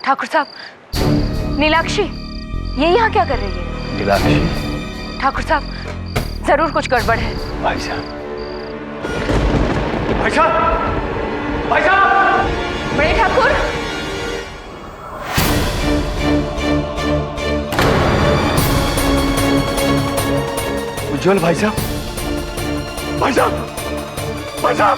ठाकुर साहब, नीलाक्षी ये यहाँ क्या कर रही है? नीलाक्षी, ठाकुर साहब जरूर कुछ गड़बड़ है। भाई साहब, भाई साहब, भाई साहब! बड़े ठाकुर, उज्जवल भाई साहब, भाई साहब, भाई साहब!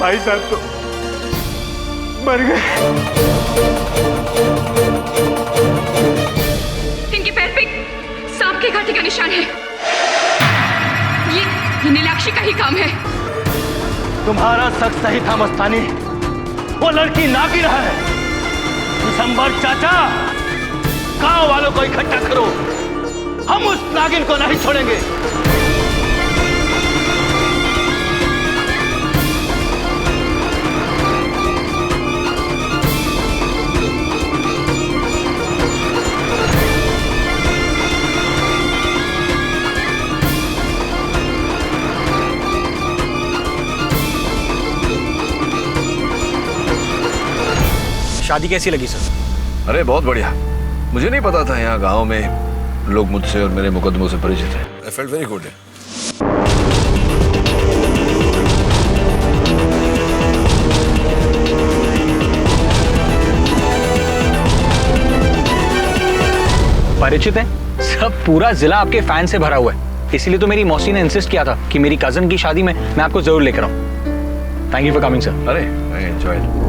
भाई साहब तो मर गए। इनके पैर पे सांप के कांटे का निशान है। ये नीलाक्षी का ही काम है। तुम्हारा शक सही था मस्तानी, वो लड़की नागिन है। दिसंबर चाचा, गांव वालों को इकट्ठा करो, हम उस नागिन को नहीं छोड़ेंगे। शादी कैसी लगी सर? अरे बहुत बढ़िया। मुझे नहीं पता था यहाँ गांव में लोग मुझसे और मेरे मुकदमों से परिचित हैं। I felt very good. परिचित है? सब पूरा जिला आपके फैन से भरा हुआ है। इसीलिए तो मेरी मौसी ने इंसिस्ट किया था कि मेरी कजन की शादी में मैं आपको जरूर लेकर आऊं। Thank you for coming sir. अरे आई एंजॉय।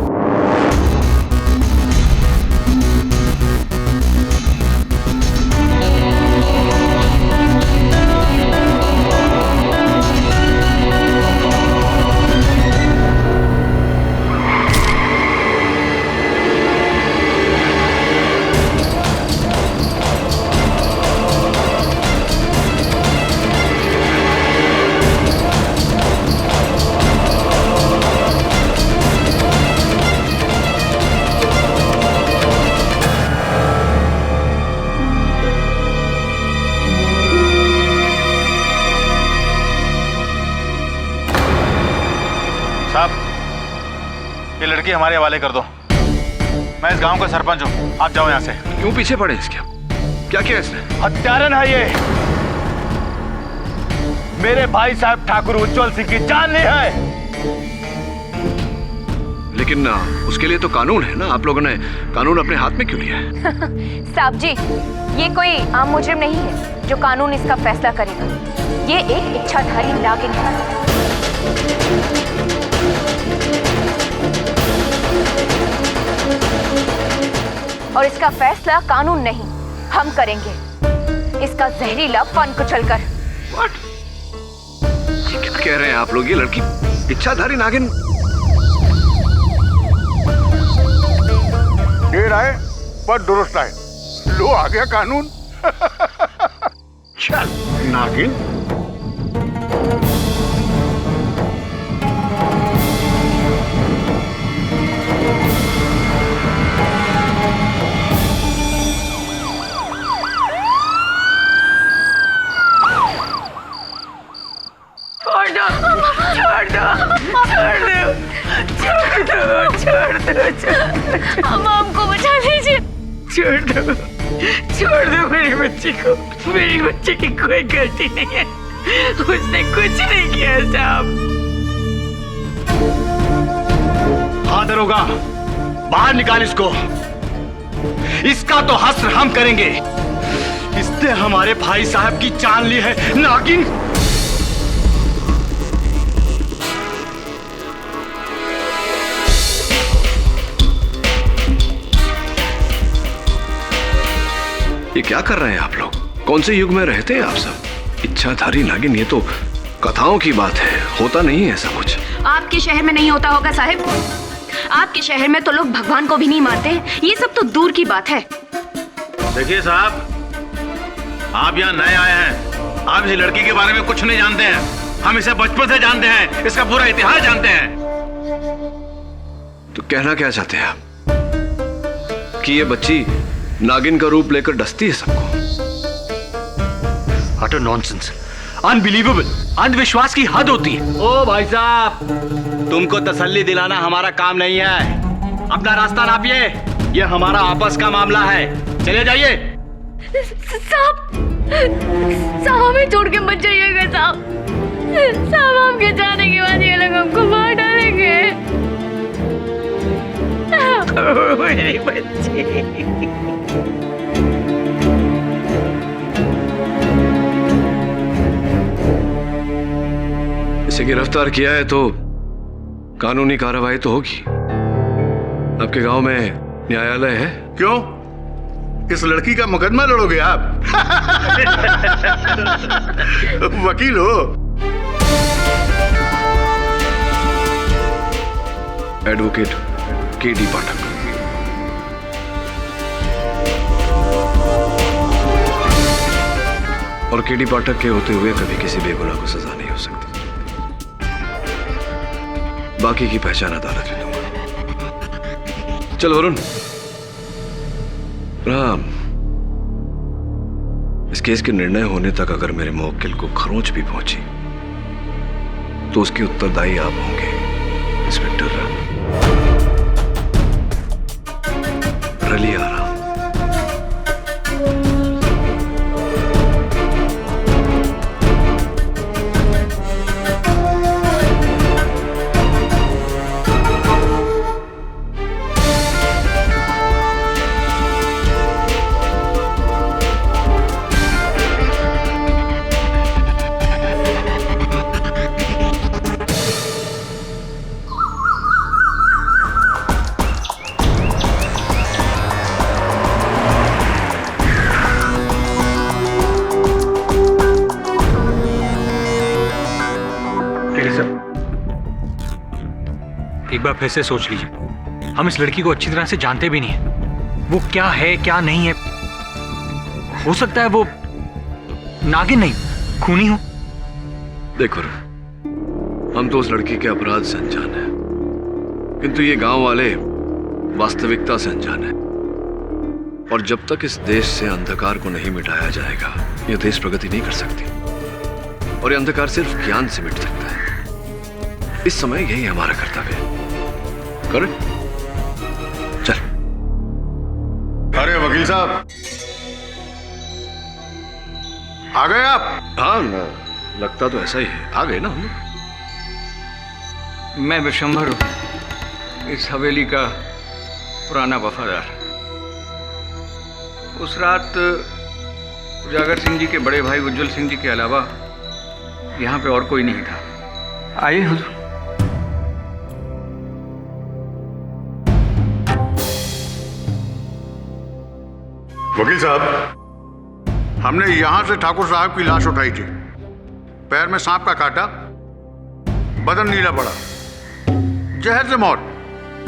ये लड़की हमारे हवाले कर दो। मैं इस गांव का सरपंच हूँ, आप जाओ यहाँ से। क्यों पीछे पड़े इसके? क्या किया इसने? हत्यारन है ये। मेरे भाई साहब ठाकुर उज्जवल सिंह की जान ली है। लेकिन उसके लिए तो कानून है ना। आप लोगों ने कानून अपने हाथ में क्यों लिया है? साहब जी, ये कोई आम मुजरिम नहीं है जो कानून इसका फैसला करेगा। ये एक इच्छाधारी नागिन है। और इसका फैसला कानून नहीं, हम करेंगे। इसका जहरीला फन कुचलकर। What? ये क्या कह रहे हैं आप लोग? ये लड़की इच्छाधारी नागिन? देर आए पर दुरुस्त आए। लो आ गया कानून। चल नागिन। हम हमको बचा लीजिए। छोड़ दो मेरी बच्ची को। मेरी बच्ची की कोई गलती नहीं है, उसने कुछ नहीं किया साहब। हाँ दरोगा, बाहर निकाल इसको। इसका तो हश्र हम करेंगे। इसने हमारे भाई साहब की जान ली है, नागिन। ये क्या कर रहे हैं आप लोग? कौन से युग में रहते हैं आप सब? इच्छाधारी नागिन, ये तो कथाओं की बात है, होता नहीं है ऐसा कुछ। आपके शहर में नहीं होता होगा साहिब। आपके शहर में तो लोग भगवान को भी नहीं मानते। ये सब तो दूर की बात है। देखिए साहब, आप यहाँ नए आए हैं, आप इस लड़की के बारे में कुछ नहीं जानते हैं। हम इसे बचपन से जानते हैं, इसका पूरा इतिहास जानते हैं। तो कहना क्या चाहते हैं आप? कि ये बच्ची नागिन का रूप लेकर डसती है सबको। अटर नॉनसेंस, अनबिलीवेबल, अंधविश्वास की हद होती है। ओ भाई साहब, तुमको तसल्ली दिलाना हमारा काम नहीं है। अपना रास्ता नापिए, ये हमारा आपस का मामला है। चले जाइए। साहब, साहब हमें छोड़ के मत जाइएगा साहब। साहब हमके जाने के बाद ये लोग हमको मार डालेंगे। मेरी बच्ची। इसे गिरफ्तार किया है तो कानूनी कार्रवाई तो होगी। आपके गांव में न्यायालय है? क्यों, इस लड़की का मुकदमा लड़ोगे आप? वकील हो? एडवोकेट केडी पाठक। और केडी पाठक के होते हुए कभी किसी बेगुनाह को सजा नहीं हो सकती। बाकी की पहचान अदालत में दूंगा। चल वरुण, राम, इस केस के निर्णय होने तक अगर मेरे मुवक्किल को खरोंच भी पहुंची तो उसके उत्तरदायी आप होंगे, इंस्पेक्टर राम। रली आराम। एक बार फिर से सोच लीजिए, हम इस लड़की को अच्छी तरह से जानते भी नहीं है। वो क्या है क्या नहीं है, हो सकता है वो नागिन नहीं, खूनी हो। देखो, हम तो उस लड़की के अपराध से अनजान हैं, किंतु ये गांव वाले वास्तविकता से अनजान हैं। और जब तक इस देश से अंधकार को नहीं मिटाया जाएगा, यह देश प्रगति नहीं कर सकती। और ये अंधकार सिर्फ ज्ञान से मिट सकता है। इस समय यही हमारा कर्तव्य है। करें? चल। अरे वकील साहब, आ गए आप? हाँ, लगता तो ऐसा ही है। आ गए ना हम। मैं विशंभर हूं, इस हवेली का पुराना वफादार। उस रात उजागर सिंह जी के बड़े भाई उज्जवल सिंह जी के अलावा यहाँ पे और कोई नहीं था। आइए हुजूर। वकील साहब, हमने यहां से ठाकुर साहब की लाश उठाई थी। पैर में सांप का काटा, बदन नीला पड़ा, जहर से मौत।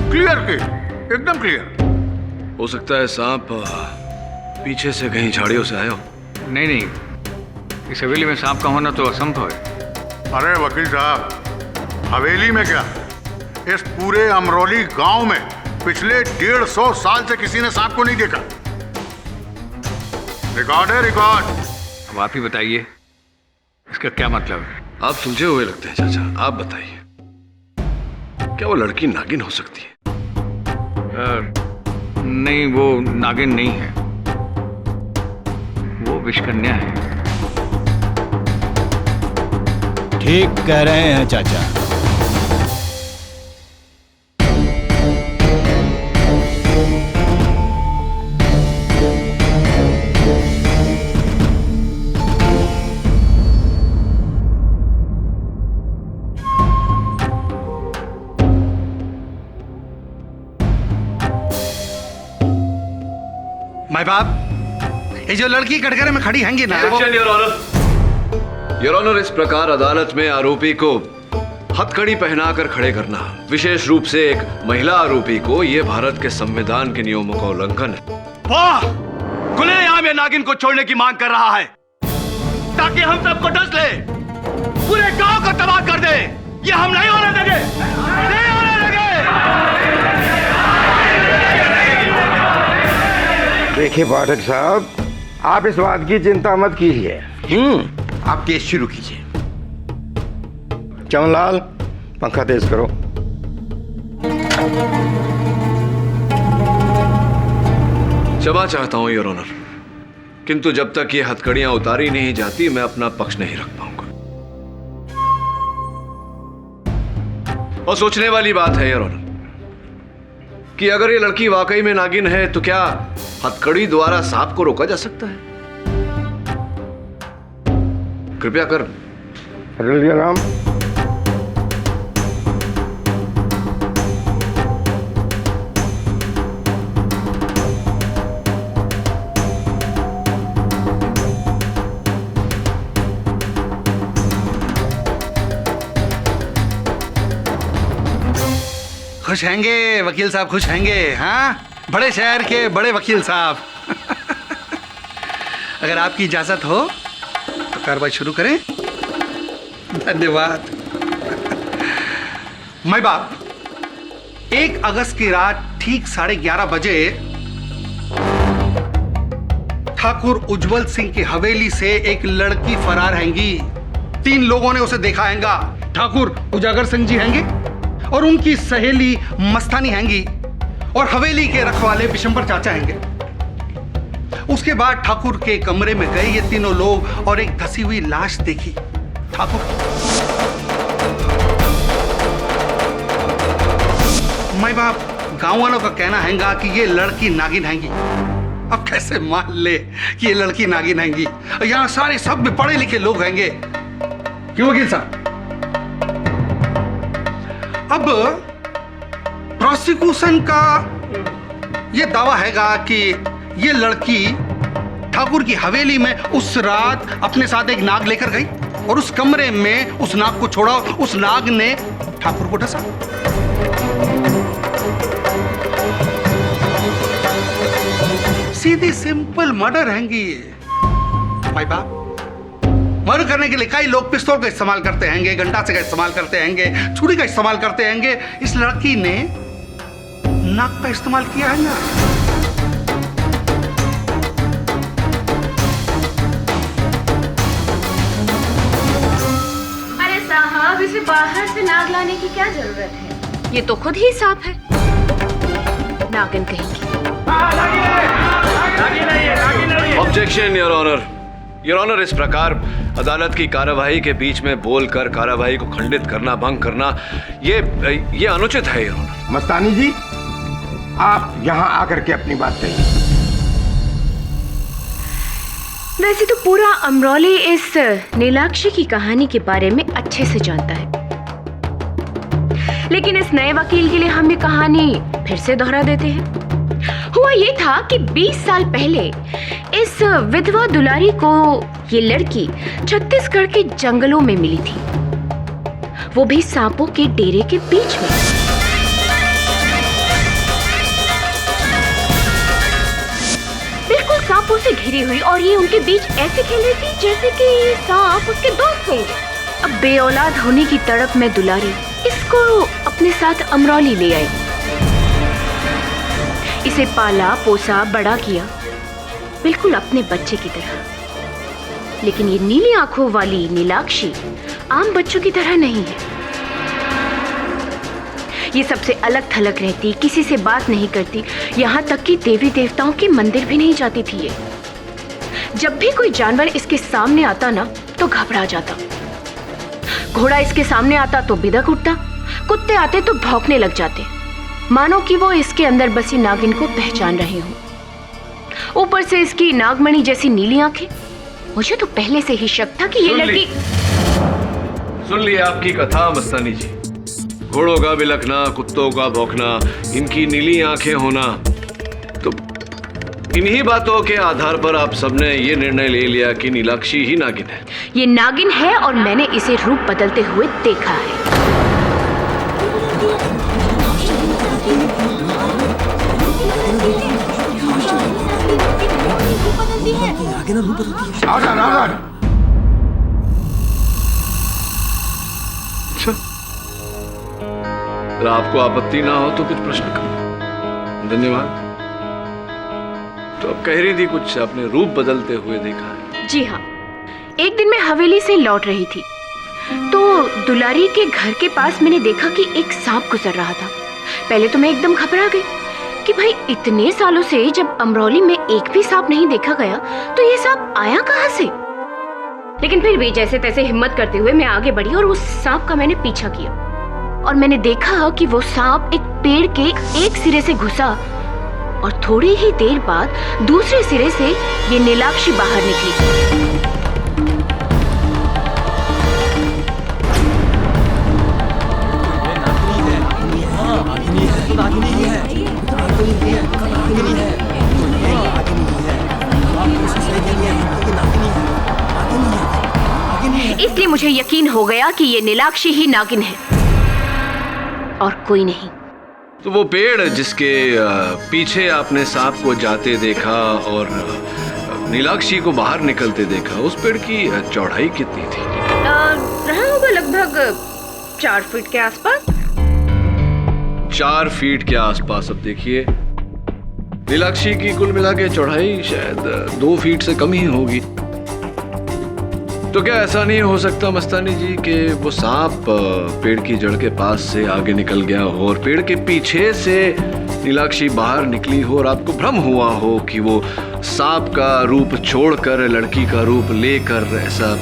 क्लियर केस, एकदम क्लियर। हो सकता है सांप पीछे से कहीं झाड़ियों से आया हो। नहीं नहीं, इस हवेली में सांप का होना तो असंभव है। अरे वकील साहब, हवेली में क्या, इस पूरे अमरौली गांव में पिछले 150 साल से किसी ने सांप को नहीं देखा। रिकॉर्ड है, रिकॉर्ड। अब आप ही बताइए, इसका क्या मतलब है? आप सुलझे हुए लगते हैं चाचा, आप बताइए, क्या वो लड़की नागिन हो सकती है? नहीं, वो नागिन नहीं है, वो विषकन्या है। ठीक कह रहे हैं चाचा। माय बाप, ये जो लड़की कटघरे में खड़ी हैंगी ना, योर ऑनर, इस प्रकार अदालत में आरोपी को हथकड़ी पहनाकर खड़े करना, विशेष रूप से एक महिला आरोपी को, यह भारत के संविधान के नियमों का उल्लंघन है। वाह, खुलेआम ये नागिन को छोड़ने की मांग कर रहा है ताकि हम सबको डस ले, पूरे गांव को तबाह कर दे। ये हम नहीं होने देंगे, नहीं होने देंगे। देखिए पाठक साहब, आप इस बात की चिंता मत कीजिए। आप केस शुरू कीजिए। चमनलाल, पंखा तेज करो। क्षमा चाहता हूं योर ऑनर, किंतु जब तक ये हथकड़ियां उतारी नहीं जाती मैं अपना पक्ष नहीं रख पाऊंगा। और सोचने वाली बात है योर ऑनर कि अगर ये लड़की वाकई में नागिन है तो क्या हथकड़ी द्वारा सांप को रोका जा सकता है? कृपया कर। राम, खुश हैंगे वकील साहब, खुश हैंगे। हाँ, बड़े शहर के बड़े वकील साहब। अगर आपकी इजाजत हो तो कार्रवाई शुरू करें। धन्यवाद। मैं बाप 1 अगस्त की रात ठीक 11:30 बजे ठाकुर उज्जवल सिंह की हवेली से एक लड़की फरार हैंगी। 3 लोगों ने उसे देखा हैंगा। ठाकुर उजागर सिंह जी हैंगे और उनकी सहेली मस्तानी हैंगी और हवेली के रखवाले बिशंबर चाचा हैंगे। उसके बाद ठाकुर के कमरे में गए ये तीनों लोग और एक धसी हुई लाश देखी ठाकुर। माई बाप गांव वालों का कहना हैगा कि ये लड़की नागिन हैंगी। अब कैसे मान ले कि ये लड़की नागिन हैंगी? यहाँ सारे सब भी पढ़े लिखे लोग हैंगे। क्यों वकील साहब? अब प्रोसिक्यूशन का यह दावा हैगा कि ये लड़की ठाकुर की हवेली में उस रात अपने साथ एक नाग लेकर गई और उस कमरे में उस नाग को छोड़ा और उस नाग ने ठाकुर को डसा। सीधी सिंपल मर्डर हैंगी। भाई बाप, मर्डर करने के लिए कई लोग पिस्तौल का इस्तेमाल करते हैंगे, गंडासे का इस्तेमाल करते हैंगे, छुरी का इस्तेमाल करते हैंगे। इस लड़की ने नाक का इस्तेमाल किया है ना। अरे साहब, इसे बाहर से नाग लाने की क्या जरूरत है? ये तो खुद ही सांप है। नागिन कहेंगी। Objection your honour. Your honour, इस प्रकार अदालत की कार्यवाही के बीच में बोलकर कार्यवाही को खंडित करना, भंग करना, ये अनुचित है योर ऑनर। मस्तानी जी, आप यहाँ आकर के अपनी बात कहिए। वैसे तो पूरा अमरौली इस नीलाक्षी की कहानी के बारे में अच्छे से जानता है, लेकिन इस नए वकील के लिए हम ये कहानी फिर से दोहरा देते हैं। हुआ ये था कि 20 साल पहले इस विधवा दुलारी को ये लड़की छत्तीसगढ़ के जंगलों में मिली थी, वो भी सांपों के डेरे के बीच में। बिल्कुल सांपों से घिरी हुई, और ये उनके बीच ऐसे खेल रही थी जैसे कि ये सांप उसके दोस्त होंगे। अब बेऔलाद होने की तड़प में दुलारी इसको अपने साथ अमरौली ले आई। इसे पाला पोसा बड़ा किया, बिल्कुल अपने बच्चे की तरह। लेकिन ये नीली आंखों वाली नीलाक्षी आम बच्चों की तरह नहीं है। ये सबसे अलग थलग रहती, किसी से बात नहीं करती, यहाँ तक कि देवी देवताओं के मंदिर भी नहीं जाती थी ये। जब भी कोई जानवर इसके सामने आता ना तो घबरा जाता। घोड़ा इसके सामने आता तो बिदक उठता, कुत्ते आते तो भौंकने लग जाते, मानो कि वो इसके अंदर बसी नागिन को पहचान रहे हों। ऊपर से इसकी नागमणि जैसी नीली आंखें। मुझे तो पहले से ही शक था कि ये लड़की। सुन लिया आपकी कथा मस्तानी जी। घोड़ों का बिलखना, कुत्तों का भौंकना, इनकी नीली आंखें होना, तो इन्हीं बातों के आधार पर आप सबने ये निर्णय ले लिया कि नीलाक्षी ही नागिन है। ये नागिन है और मैंने इसे रूप बदलते हुए देखा है। अच्छा, अगर आपको आपत्ति ना हो तो कुछ प्रश्न करो। धन्यवाद। तो अब कह रही थी कुछ अपने रूप बदलते हुए देखा है। जी हाँ, एक दिन मैं हवेली से लौट रही थी तो दुलारी के घर के पास मैंने देखा कि एक सांप गुजर रहा था। पहले तो मैं एकदम घबरा गई कि भाई इतने सालों से जब अमरौली में एक भी सांप नहीं देखा गया तो ये सांप आया कहाँ से। लेकिन फिर भी जैसे तैसे हिम्मत करते हुए मैं आगे बढ़ी और उस सांप का मैंने पीछा किया और मैंने देखा कि वो सांप एक पेड़ के एक सिरे से घुसा और थोड़ी ही देर बाद दूसरे सिरे से ये नीलाक्षी बाहर निकली। इसलिए मुझे यकीन हो गया कि ये नीलाक्षी ही नागिन है और कोई नहीं। तो वो पेड़ जिसके पीछे आपने सांप को जाते देखा और नीलाक्षी को बाहर निकलते देखा, उस पेड़ की चौड़ाई कितनी थी? रहा होगा लगभग 4 फीट के आसपास। 4 फीट के आसपास। अब देखिए, नीलाक्षी की कुल मिला के चौड़ाई शायद 2 फीट से कम ही होगी। तो क्या ऐसा नहीं हो सकता मस्तानी जी कि वो सांप पेड़ की जड़ के पास से आगे निकल गया हो और पेड़ के पीछे से नीलाक्षी बाहर निकली हो और आपको भ्रम हुआ हो कि वो सांप का रूप छोड़कर लड़की का रूप लेकर ऐसा?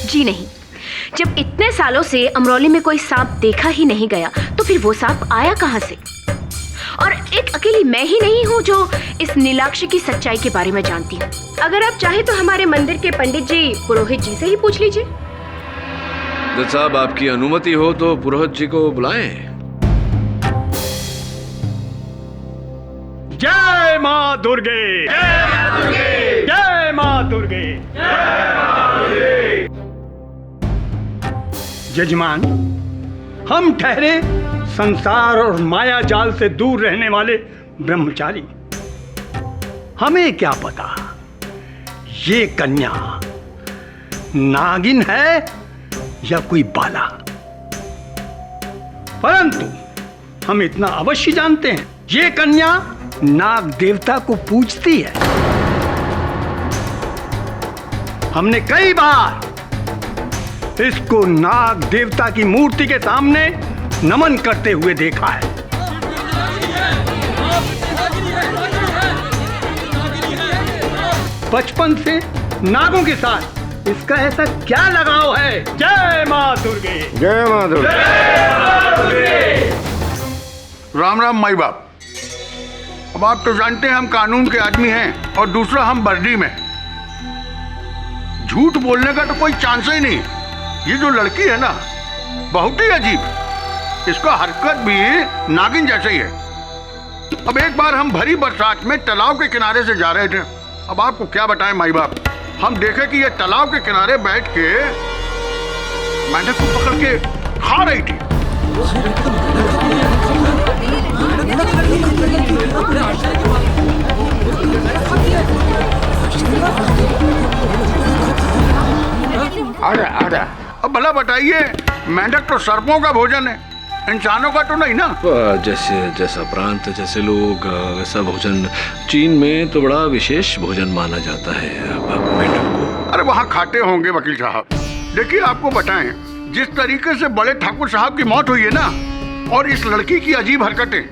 जी नहीं, जब इतने सालों से अमरौली में कोई सांप देखा ही नहीं गया तो फिर वो सांप आया कहां से। और एक अकेली मैं ही नहीं हूँ जो इस नीलाक्षी की सच्चाई के बारे में जानती हूँ। अगर आप चाहे तो हमारे मंदिर के पंडित जी पुरोहित जी से ही पूछ लीजिए। जज साहब, आपकी अनुमति हो तो पुरोहित जी को बुलाएं। जय मां दुर्गे, जय मां दुर्गे। जजमान, हम ठहरे संसार और माया जाल से दूर रहने वाले ब्रह्मचारी। हमें क्या पता ये कन्या नागिन है या कोई बाला, परंतु हम इतना अवश्य जानते हैं ये कन्या नाग देवता को पूजती है। हमने कई बार इसको नाग देवता की मूर्ति के सामने नमन करते हुए देखा है। बचपन से नागों के साथ इसका ऐसा क्या लगाव है? जय मां दुर्गे, जय मां दुर्गे। राम राम माई बाप। अब आप तो जानते हैं हम कानून के आदमी हैं और दूसरा हम बर्दी में। झूठ बोलने का तो कोई चांस ही नहीं। ये जो लड़की है ना, बहुत ही अजीब, इसका हरकत भी नागिन जैसे ही है। अब एक बार हम भरी बरसात में तालाब के किनारे से जा रहे थे। अब आपको क्या बताएं माई बाप, हम देखे कि ये तालाब के किनारे बैठ के मेंढक को पकड़ के खा रही थी। आजा। अब भला बताइए, मेंढक तो सर्पों का भोजन है, इंसानों का तो नहीं ना। जैसा प्रांत, जैसे लोग, वैसा भोजन। चीन में तो बड़ा विशेष भोजन माना जाता है मेंढक को। अरे वहाँ खाते होंगे वकील साहब। देखिए आपको बताएं, जिस तरीके से बड़े ठाकुर साहब की मौत हुई है ना, और इस लड़की की अजीब हरकतें,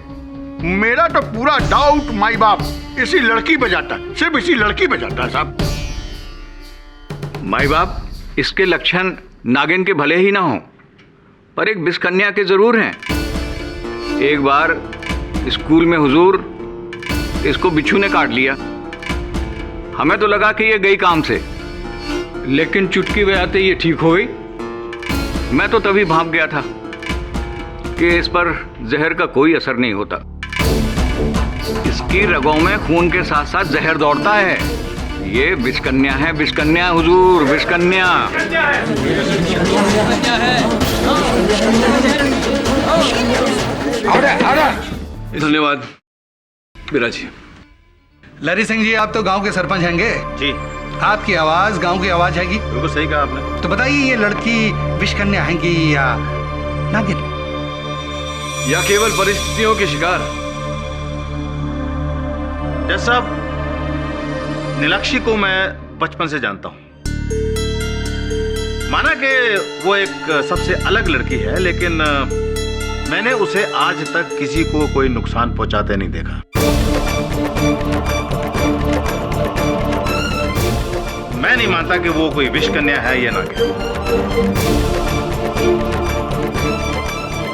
मेरा तो पूरा डाउट माई बाप इसी लड़की पे जाता है, सिर्फ इसी लड़की पे जाता है साहब। माई बाप, इसके लक्षण नागिन के भले ही ना हो, पर एक बिस्कन्या के जरूर हैं। एक बार स्कूल में हुजूर इसको बिच्छू ने काट लिया। हमें तो लगा कि ये गई काम से, लेकिन चुटकी बजाते ये ठीक हो गई। मैं तो तभी भाग गया था कि इस पर जहर का कोई असर नहीं होता। इसकी रगों में खून के साथ साथ जहर दौड़ता है। ये बिस्कन्या है, बिस्कन्या हुजूर, बिस्कन्या। धन्यवाद बिरा जी। लरी सिंह जी, आप तो गांव के सरपंच हैंगे जी। आपकी आवाज गांव की आवाज हैगी। बिल्कुल सही कहा आपने। तो बताइए, ये लड़की विष कन्या हैगी या नागिन, या केवल परिस्थितियों के शिकार? जैसा नीलाक्षी को मैं बचपन से जानता हूं, माना कि वो एक सबसे अलग लड़की है, लेकिन मैंने उसे आज तक किसी को कोई नुकसान पहुंचाते नहीं देखा। मैं नहीं मानता कि वो कोई विष कन्या है या नागिन।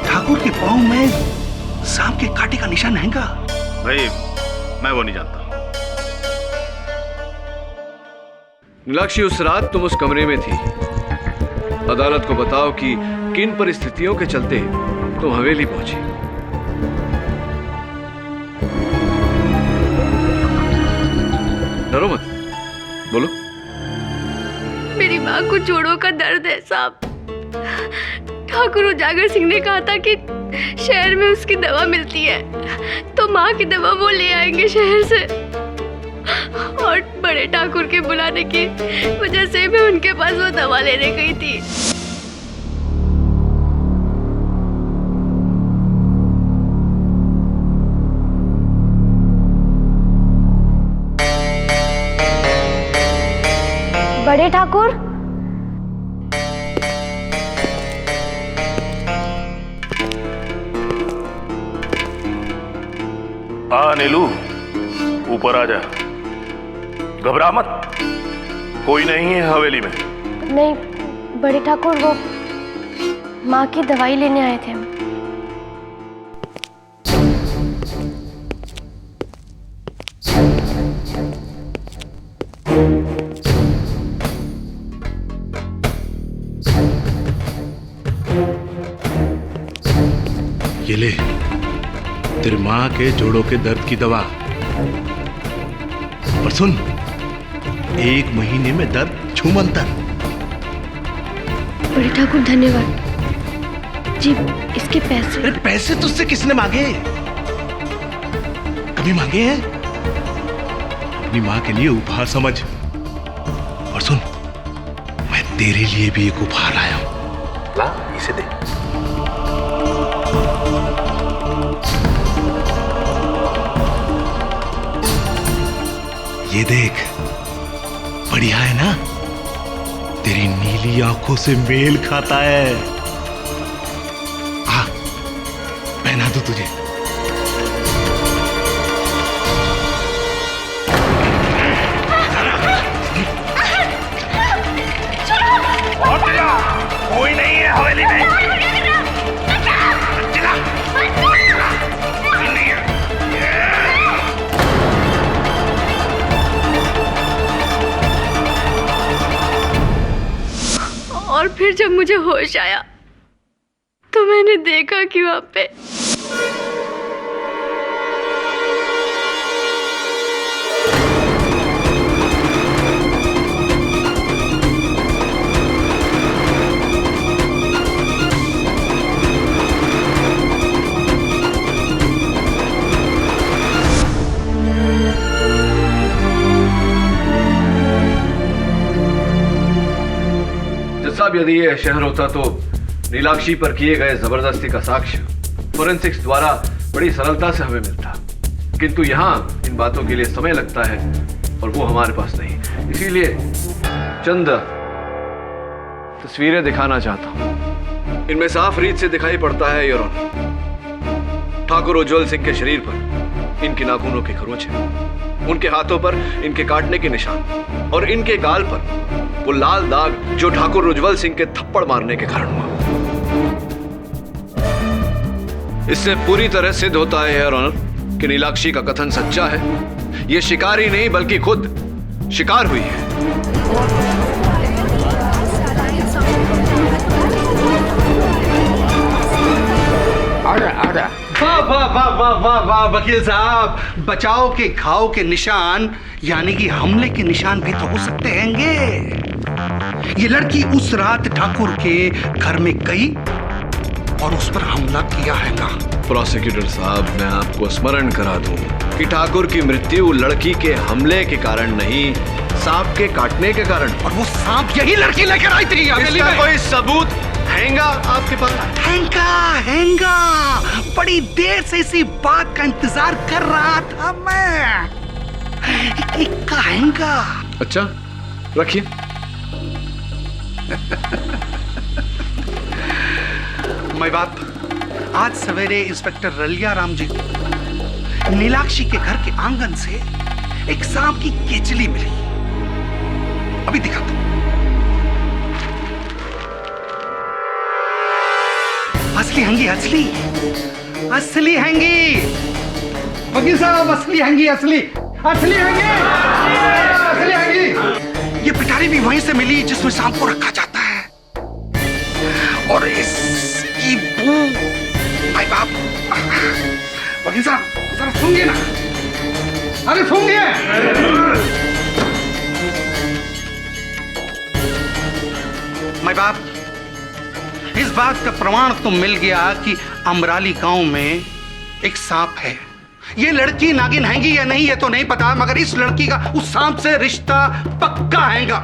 ठाकुर के पांव में सांप के कांटे का निशान हैगा। भाई मैं वो नहीं जानता। नीलाक्षी, उस रात तुम उस कमरे में थी। अदालत को बताओ कि किन परिस्थितियों के चलते तुम हवेली पहुंची। डरो मत, बोलो। मेरी माँ को जोड़ों का दर्द है साहब। ठाकुर उजागर सिंह ने कहा था कि शहर में उसकी दवा मिलती है, तो माँ की दवा वो ले आएंगे शहर से। और बड़े ठाकुर के बुलाने की वजह से मैं उनके पास वो दवा लेने गई थी। बड़े ठाकुर, नीलू, ऊपर आ जा। घबरा मत, कोई नहीं है हवेली में। नहीं बड़े ठाकुर, वो माँ की दवाई लेने आए थे। ये ले तेरी माँ के जोड़ों के दर्द की दवा। और सुन, 1 महीने में दर्द छूमंतर। बड़े ठाकुर धन्यवाद जी। इसके पैसे? अरे पैसे तुझसे किसने मांगे? कभी मांगे हैं? अपनी माँ के लिए उपहार समझ। और सुन, मैं तेरे लिए भी एक उपहार लाया हूं। ला, इसे दे। ये देख, बढ़िया है ना? तेरी नीली आंखों से मेल खाता है। आ, पहना दूं तुझे। कोई नहीं है हवेली में। और फिर जब मुझे होश आया तो मैंने देखा कि वहां पे साहब, यदि यह शहर होता तो नीलाक्षी पर किए गए जबरदस्ती का साक्ष्य फोरेंसिक्स द्वारा बड़ी सरलता से हमें मिलता, किंतु यहाँ इन बातों के लिए समय लगता है और वो हमारे पास नहीं। इसीलिए चंद तस्वीरें दिखाना चाहता हूं। इनमें साफ रीत से दिखाई पड़ता है योर ऑनर, ठाकुर उज्जवल सिंह के शरीर पर इनकी नाखूनों की खरोंच है, उनके हाथों पर इनके काटने के निशान और इनके गाल पर वो लाल दाग जो ठाकुर उज्जवल सिंह के थप्पड़ मारने के कारण हुआ। इससे पूरी तरह सिद्ध होता है योर ऑनर कि नीलाक्षी का कथन सच्चा है। ये शिकार ही नहीं बल्कि खुद शिकार हुई है। वाह वाह वाह वाह वाह वाह वकील साहब, बचाव के घाव के निशान यानी कि हमले के निशान भी तो हो सकते हैंगे। ये लड़की उस रात ठाकुर के घर में गई और उस पर हमला किया हैगा। प्रोसिक्यूटर साहब, मैं आपको स्मरण करा दूं कि ठाकुर की मृत्यु लड़की के हमले के कारण नहीं, सांप के काटने के कारण। और वो सांप यही लड़की लेकर आई थी हवेली इसका में। कोई सबूत हैगा आपके पास? हैंगा बड़ी देर से इसी बात का इंतजार कर रहा था मैं। इक्का हैंगा। अच्छा, रखिए। मैं बाप, आज सवेरे इंस्पेक्टर रलिया राम जी नीलाक्षी के घर के आंगन से एक सांप की केचली मिली। अभी दिखाता हूं। असली हैंगी, असली असली हैंगी। वकील साहब, असली हैंगी, असली असली हैंगी, असली हैंगी। ये पिटारी भी वहीं से मिली जिसमें सांप को रखा जाता है। और इसकी बू, भाई बाप, वकील साहब जरा सुनिए ना, अरे सुनिए। भाई बाप, इस बात का प्रमाण तो मिल गया कि अमराली गांव में एक सांप है। ये लड़की नागिन हैंगी या नहीं ये तो नहीं पता, मगर इस लड़की का उस सांप से रिश्ता पक्का हैगा।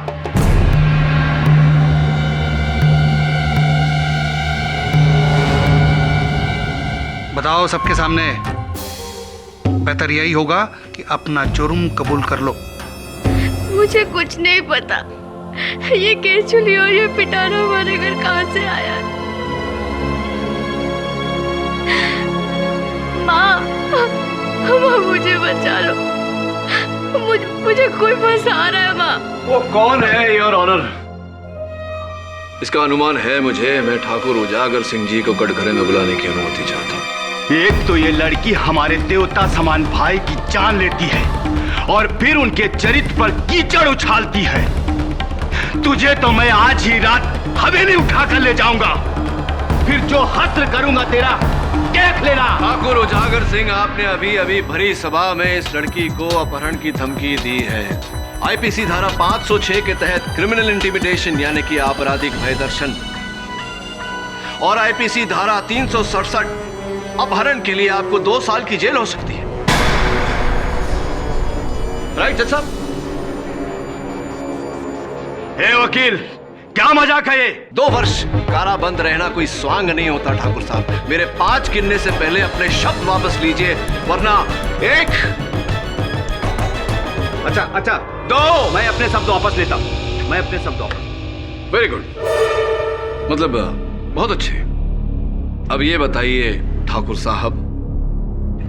बताओ सबके सामने, बेहतर यही होगा कि अपना जुर्म कबूल कर लो। मुझे कुछ नहीं पता, ये केचुली और ये पिटारा हमारे घर कहां से आया। माँ, मुझे बचा लो, मुझे कोई फंसा रहा है। माँ, वो कौन है योर ऑनर? इसका अनुमान है मुझे। मैं ठाकुर उजागर सिंह जी को कटघरे में बुलाने की अनुमति चाहता हूँ। एक तो ये लड़की हमारे देवता समान भाई की जान लेती है और फिर उनके चरित्र पर कीचड़ उछालती है। तुझे तो मैं आज ही रात हवेली उठाकर ले जाऊंगा, फिर जो हस्र करूंगा तेरा देख लेना। ठाकुर उजागर सिंह, आपने अभी अभी भरी सभा में इस लड़की को अपहरण की धमकी दी है। आईपीसी धारा 506 के तहत क्रिमिनल इंटिमिडेशन यानी कि आपराधिक भय दर्शन, और आईपीसी धारा 367 अपहरण के लिए आपको 2 साल की जेल हो सकती है। राइट जज साहब? हे वकील, क्या मजाक है ये? 2 वर्ष काराबंद रहना कोई स्वांग नहीं होता ठाकुर साहब। मेरे 5 गिनने से पहले अपने शब्द वापस लीजिए, वरना 1। अच्छा 2। मैं अपने शब्द वापस लेता हूं, मैं अपने शब्द वापस। वेरी गुड, मतलब बहुत अच्छे। अब ये बताइए ठाकुर साहब,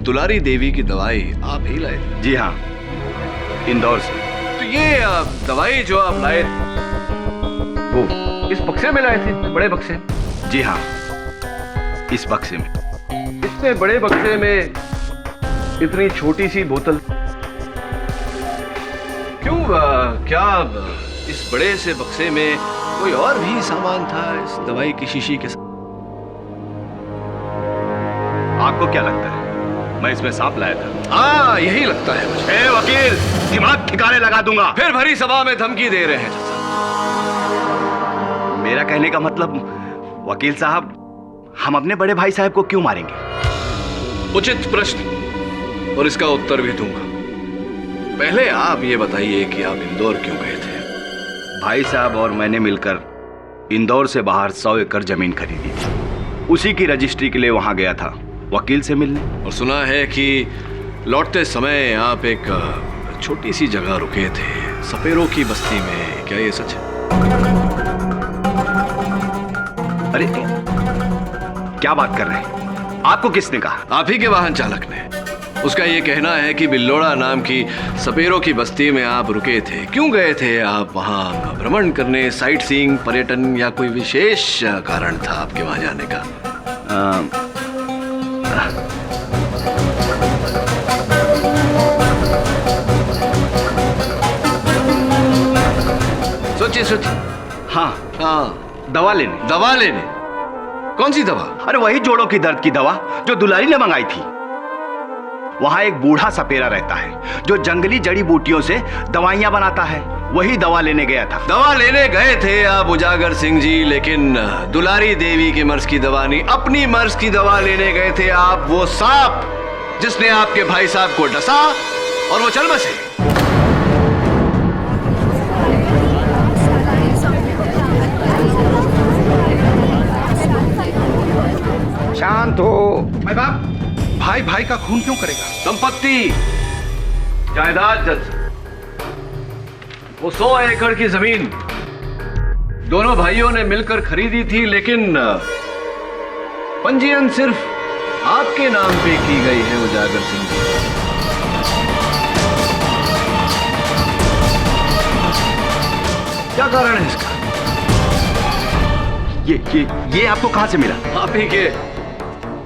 दुलारी देवी की दवाई आप ही लाए थे? जी हाँ, इंदौर से। तो ये दवाई जो आप लाए वो इस बक्से में लाए थे, बड़े बक्से? जी हाँ, इस बक्से में। इतने बड़े बक्से में इतनी छोटी सी बोतल क्यों? क्या इस बड़े से बक्से में कोई और भी सामान था इस दवाई की शीशी के साथ? आपको क्या लगता है मैं इसमें सांप लाया था? हाँ, यही लगता है मुझे। ए वकील, दिमाग ठिकाने लगा दूंगा। फिर भरी सभा में धमकी दे रहे हैं। मेरा कहने का मतलब, वकील साहब, हम अपने बड़े भाई साहब को क्यों मारेंगे? उचित प्रश्न, और इसका उत्तर भी दूंगा। पहले आप ये बताइए कि आप इंदौर क्यों गए थे? भाई साहब और मैंने मिलकर इंदौर से बाहर 100 एकड़ जमीन खरीदी थी। उसी की रजिस्ट्री के लिए वहां गया था, वकील से मिलने। और सुना है कि लौटते समय आप एक छोटी सी जगह रुके थे, सपेरों की बस्ती में। क्या ये सच है? अरे क्या बात कर रहे हैं? आपको किसने कहा? आप ही के वाहन चालक ने। उसका ये कहना है कि बिल्लोड़ा नाम की सपेरों की बस्ती में आप रुके थे। क्यों गए थे आप वहां भ्रमण करने, साइट सीइंग, पर्यटन, या कोई विशेष कारण था आपके वहां जाने का? सोचिए। हाँ, दवा लेने। दवा लेने? कौन सी दवा? अरे वही जोड़ों की दर्द की दवा जो दुलारी ने मंगाई थी। वहाँ एक बूढ़ा सपेरा रहता है जो जंगली जड़ी बूटियों से दवाइयाँ बनाता है। वही दवा लेने गया था। दवा लेने गए थे आप उजागर सिंह जी, लेकिन दुलारी देवी के मर्ज की दवा नहीं, अपनी मर्ज की दवा लेने गए थे आप। वो सांप जिसने आपके भाई साहब को डसा और वो चल बसे। शांत हो। भाई बाप, भाई भाई का खून क्यों करेगा? संपत्ति, जायदाद जज, वो 100 एकड़ की जमीन दोनों भाइयों ने मिलकर खरीदी थी, लेकिन पंजीयन सिर्फ आपके नाम पे की गई है उजागर सिंह जी। क्या कारण है इसका? ये आपको कहां से मिला? आप ही के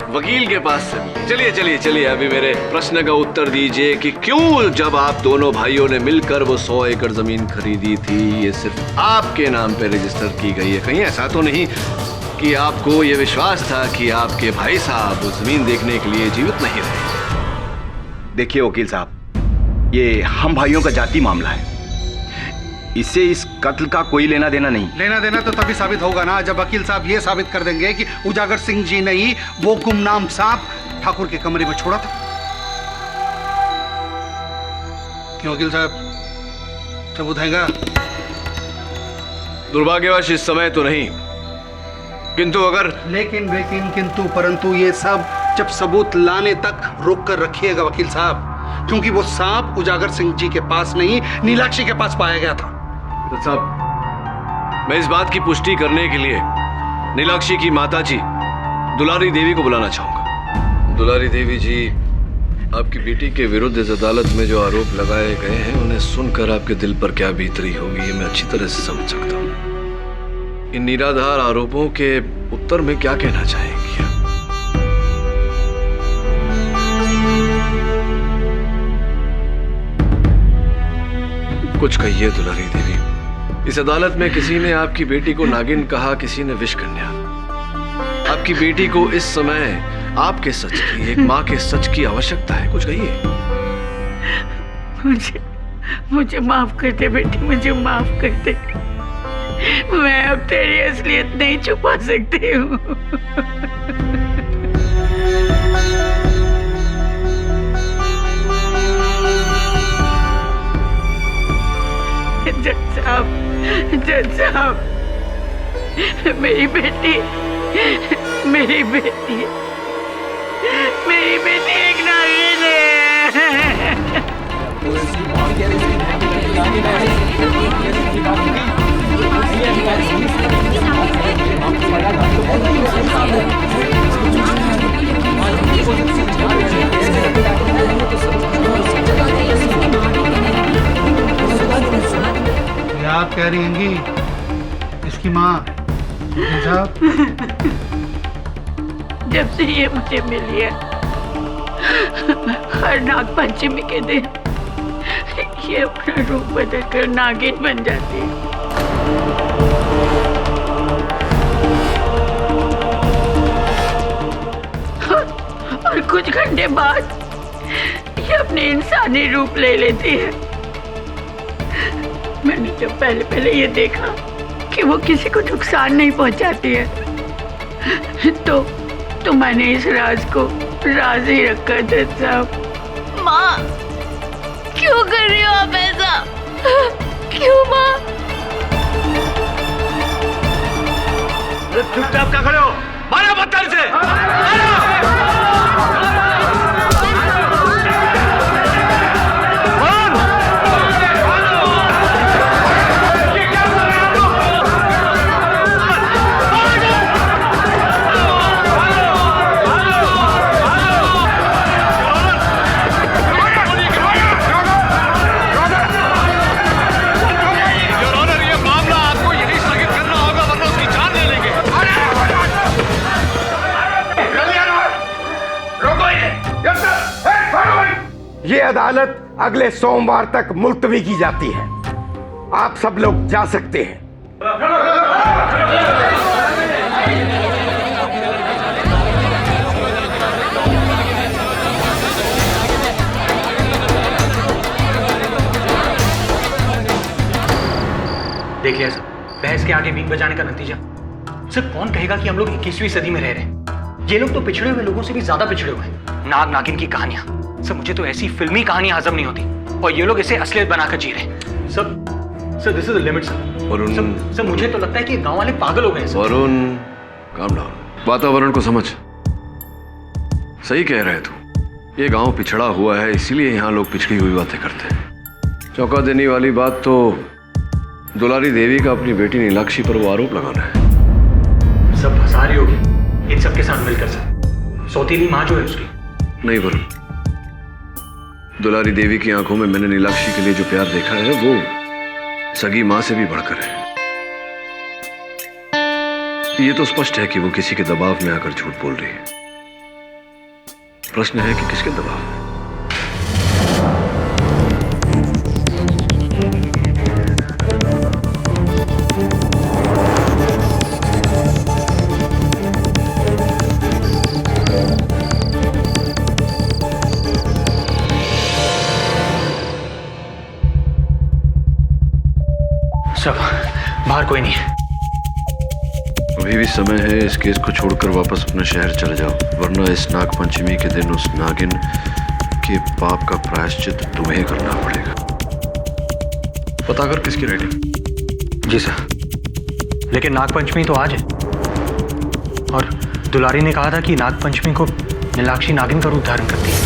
वकील के पास से। चलिए चलिए चलिए, अभी मेरे प्रश्न का उत्तर दीजिए कि क्यों जब आप दोनों भाइयों ने मिलकर वो 100 एकड़ जमीन खरीदी थी, ये सिर्फ आपके नाम पे रजिस्टर की गई है? कहीं ऐसा तो नहीं कि आपको ये विश्वास था कि आपके भाई साहब वो जमीन देखने के लिए जीवित नहीं रहे? देखिए वकील साहब, ये हम भाइयों का जाति मामला है, इससे इस कत्ल का कोई लेना देना नहीं। लेना देना तो तभी साबित होगा ना जब वकील साहब ये साबित कर देंगे कि उजागर सिंह जी ने ही वो गुमनाम सांप ठाकुर के कमरे में छोड़ा था। क्यों वकील साहब, सबूत हैगा? दुर्भाग्यवश इस समय तो नहीं, किंतु अगर लेकिन किंतु परंतु ये सब जब सबूत लाने तक रोक कर रखिएगा वकील साहब, क्योंकि वो सांप उजागर सिंह जी के पास नहीं, नीलाक्षी के पास पाया गया था। तो साहब, मैं इस बात की पुष्टि करने के लिए नीलाक्षी की माताजी दुलारी देवी को बुलाना चाहूंगा। दुलारी देवी जी, आपकी बेटी के विरुद्ध इस अदालत में जो आरोप लगाए गए हैं, उन्हें सुनकर आपके दिल पर क्या बीत रही होगी, ये मैं अच्छी तरह से समझ सकता हूँ। इन निराधार आरोपों के उत्तर में क्या कहना चाहेंगी आप? कुछ कहिए दुलारी देवी। इस अदालत में किसी ने आपकी बेटी को नागिन कहा, किसी ने विष कन्या। आपकी बेटी को इस समय आपके सच की, एक माँ के सच की आवश्यकता है। कुछ कहिए। मुझे माफ कर दे बेटी, मुझे माफ कर दे। मैं अब तेरी असलियत नहीं छुपा सकती हूँ। जज साहब, मेरी बेटी एक नागिन है। आप कह रही हैं इसकी माँ? साहब, जब से ये मुझे मिली है, हर नाग पंचमी के दिन ये अपना रूप बदल कर नागिन बन जाती है। और कुछ घंटे बाद ये अपने इंसानी रूप ले लेती है। मैंने जब पहले ये देखा कि वो किसी को नुकसान नहीं पहुंचाती है, तो मैंने इस राज को राज ही रखा। जज साहब। माँ, क्यों कर रही हो आप ऐसा? क्यों माँ? चुपचाप क्या खड़े हो? मारो पत्थर से! ये अदालत अगले सोमवार तक मुलतवी की जाती है। आप सब लोग जा सकते हैं। देख लिया सर, बहस के आगे बीन बजाने का नतीजा। सर कौन कहेगा कि हम लोग 21वीं सदी में रह रहे हैं? ये लोग तो पिछड़े हुए लोगों से भी ज्यादा पिछड़े हुए हैं। नाग नागिन की कहानियां, सर मुझे तो ऐसी फिल्मी कहानियां हजम नहीं होती, और ये लोग इसे असलियत बनाकर जी रहे हैं। Sir this is the limit sir. Varun, sir मुझे तो लगता है कि गांव वाले पागल हो गए। वरुण काम डाउन, वातावरण को समझ। सही कह रहे तू, ये गांव पिछड़ा हुआ है, इसीलिए यहाँ लोग पिछड़ी हुई बातें करते हैं। चौंका देने वाली बात तो दुलारी देवी का अपनी बेटी नीलाक्षी पर वो आरोप लगाना है। सब फंसा रही होगी इन सबके साथ मिलकर सर, सौतीली माँ जो है उसकी। नहीं वरुण, दुलारी देवी की आंखों में मैंने नीलाक्षी के लिए जो प्यार देखा है वो सगी मां से भी बढ़कर है। ये तो स्पष्ट है कि वो किसी के दबाव में आकर झूठ बोल रही है। प्रश्न है कि किसके दबाव में? सब बाहर कोई नहीं है। अभी भी समय है, इस केस को छोड़कर वापस अपने शहर चले जाओ, वरना इस नाग पंचमी के दिन उस नागिन के पाप का प्रायश्चित तुम्हें करना पड़ेगा। पता कर किसकी राइटिंग। जी सर, लेकिन नागपंचमी तो आज है, और दुलारी ने कहा था कि नागपंचमी को नीलाक्षी नागिन का रूप धारण करती है।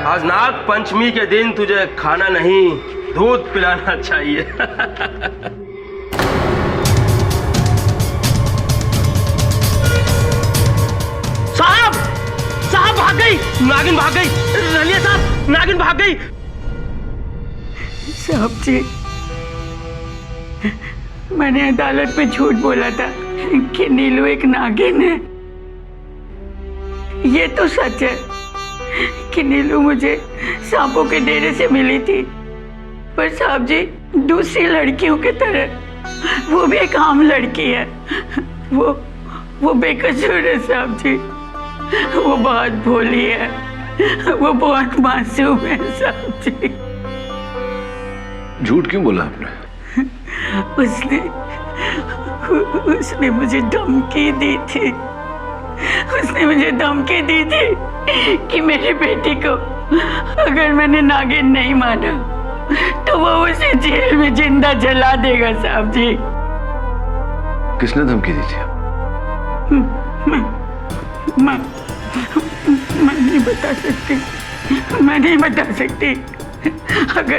आज नाग पंचमी के दिन तुझे खाना नहीं दूध पिलाना चाहिए। साहब, साहब भाग गई, नागिन भाग गई। रलिया साहब, नागिन भाग गई। साहब जी, मैंने अदालत में झूठ बोला था कि नीलू एक नागिन है। ये तो सच है कि नीलू मुझे सांपों के डेरे से मिली थी, पर साहब जी दूसरी लड़कियों की तरह वो भी एक आम लड़की है। वो बेकसूर है साहब जी। वो बहुत भोली है, वो बहुत मासूम है साहब जी। झूठ क्यों बोला आपने? उसने मुझे धमकी दी थी। उसने मुझे धमकी दी थी कि मेरी बेटी को अगर मैंने नागिन नहीं माना तो वो उसे जेल में जिंदा जला देगा साहब जी। किसने धमकी दी थी? मैं नहीं बता सकती, मैं नहीं बता सकती। अगर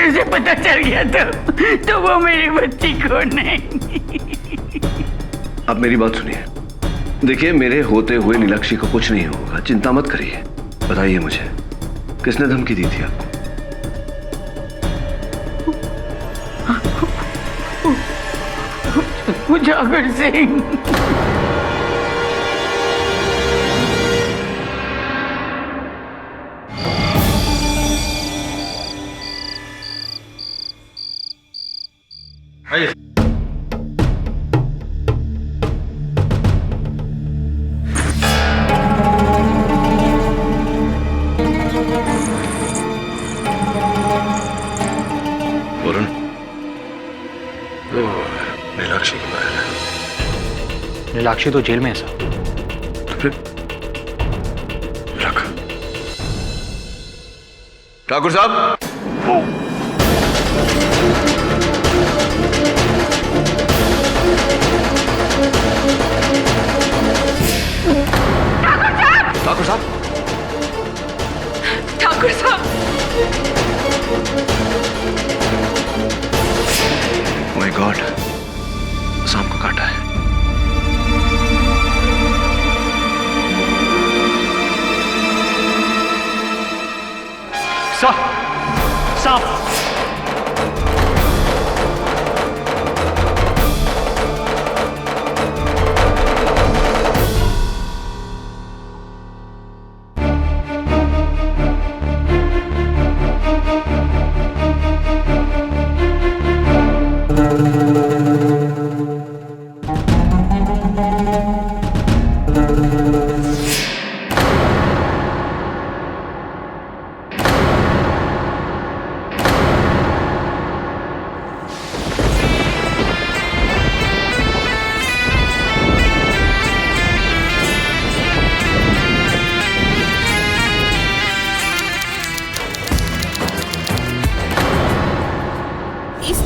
उसे पता चल गया तो वो मेरी बच्ची को नहीं। अब मेरी बात सुनिए। देखिए, मेरे होते हुए नीलाक्षी को कुछ नहीं होगा, चिंता मत करिए। बताइए मुझे, किसने धमकी दी थी आपको? उजागर सिंह। आइए। वरुण, नीलाक्षी की महल है। नीलाक्षी तो जेल में है सर। तो फिर रख। ठाकुर साहब, ठाकुर साहब, ठाकुर साहब, माय गॉड, सांप को काटा है। सांप।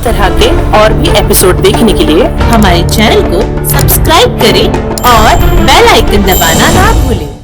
इस तरह के और भी एपिसोड देखने के लिए हमारे चैनल को सब्सक्राइब करें और बेल आइकन दबाना ना भूलें।